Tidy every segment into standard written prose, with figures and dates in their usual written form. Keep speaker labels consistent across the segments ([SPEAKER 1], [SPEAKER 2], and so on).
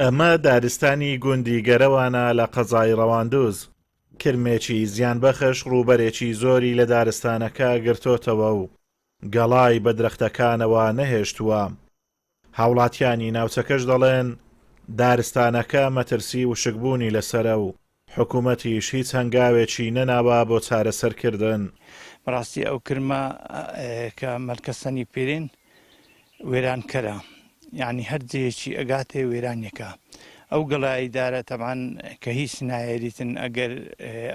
[SPEAKER 1] ئەمە دارستانی گوندیگەرەوانە لە قەزای ڕەواندوز. کرمێکی زیانبەخش ڕووبەرێکی زۆری لە دارستانەکە گرتۆتەوە و گەڵای بە درەختەکانەوە نەهێشتووە. هاوڵاتیانی ناوچەکەش دەڵێن دارستانەکە مەترسی وشکبوونی لەسرە و حکوومەتیش هیچ هەنگاوێکی نەناوە بۆ چارەسەرکردن.
[SPEAKER 2] بەڕاستی ئەو کرمە کە مەرکەسەنی پێرێن وێرانکەرە، یعنی هەر جەیەکی ئەگاتێ وێرانێکە. ئەو گەڵای دارە تەمان کە هیچ نایەریتن ئەگەر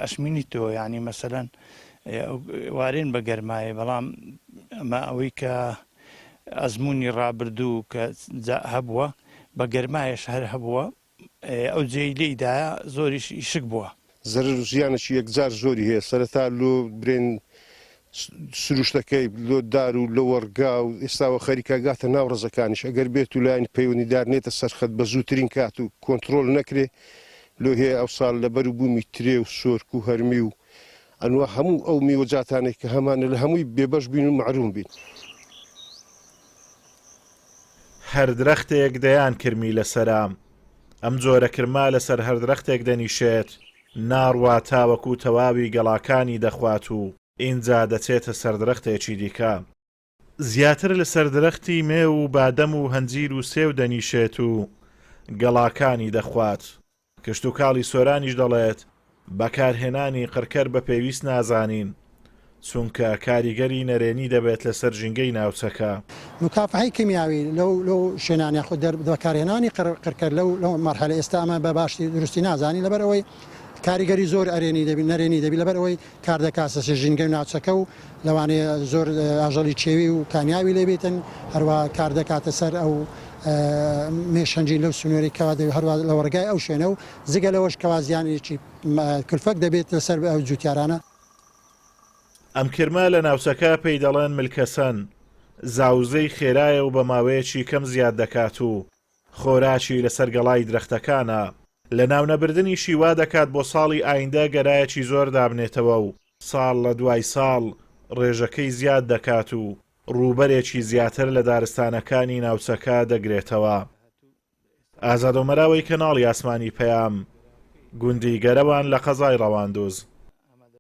[SPEAKER 2] ئەشمینی تۆ، یعنی مەسەلەن وارێن بە گەرمایە، بەڵام ئەمە ئەوەی کە ئەزمموی ڕابردوو کە هەبووە بە گەرمایش هەر هەبووە، ئەو جێی لێدایە زۆریش ئیشک بووە.
[SPEAKER 3] زەرر ژیانێکی یەکجار زۆری هەیە، سەرەتا لۆ برێن سروشتەکەی لۆ دار و لە وەرگا و ئێستاوە خەریکە گاتە ناو ڕزەکانیش، ئەگەر بێت و لایەن پەیوەندیدار نێتە سەرخەت بە زووترین کات و کۆنتترۆل نەکرێ لۆ هەیە ئەو ساڵ لەبەر و بوومی ترێ و سۆرک و هەرمی و ئەنوە هەموو ئەو میوەجاتانێک کە هەمانە لە هەمووی بێبەش بین و معروم بین.
[SPEAKER 1] هەر درەختێک دەیان کرمی لەسەرام، ئەم جۆرە کرما لەسەر هەر درەختێک دەنیشێت، ناڕوا تاوەکو تەواوی گەڵاکانی دەخوات و ئینجا دەچێتە سەردرەختێکی دیکە. زیاتر لە سەردرەختی مێ و بادەم و هەنجیر و سێو دەنیشێت و گەڵاکانی دەخوات. کشت و کاڵی سۆرانیش دەڵێت بەکارهێنانی قڕکەر بە پێویست نازانین، چونکە کاریگەری نەرێنی دەبێت لەسەر ژینگەی ناوچەکە.
[SPEAKER 4] مکافحەی کیمیاوی لەو شوێنانی خۆ بەکارهێنانی قڕکەر لەو مەرحەلە ئێستا ئەمە بە باشی دروستی نازانی، لەبەر ئەوەی کاریگەری زۆر ئەرێنی دەبی نەرێنی دەبی، لەبەر ئەوەی کار دەکاتە ژینگەی ناوچەکە و لەوانەیە زۆر ئاژەڵی چێوی و کامیاوی لێبێتن، هەروە کار دەکاتە سەر ئەو مێشەنجی لەو سنووری کەوا هەروە لە وەرگای ئەو شوێنە و زگە لەوەش کەوا زیانێکی کلفەک دەبێت لەسەر ئەو جوتیارانە.
[SPEAKER 1] ئەم کرمە لە ناوچەکە پێی دەڵێن ملکەسەن، زاوزەی خێرایە و بە ماوەیەکی کەم زیاد دەکات و خۆراکی لەسەر گەڵای درەختەکانە. لە ناونەبردنی شیوا دەکات بۆ ساڵی ئایندە گەرایەکی زۆر دابنێتەوە و ساڵ لە دوای ساڵ ڕێژەکەی زیاد دەکات و ڕووبەرێکی زیاتر لە دارستانەکانی ناوچەکە دەگرێتەوە. ئازادۆمەراوەی کەناڵی ئاسمانی پەیام، گوندیگەرەوان لە قەزای ڕەواندوز.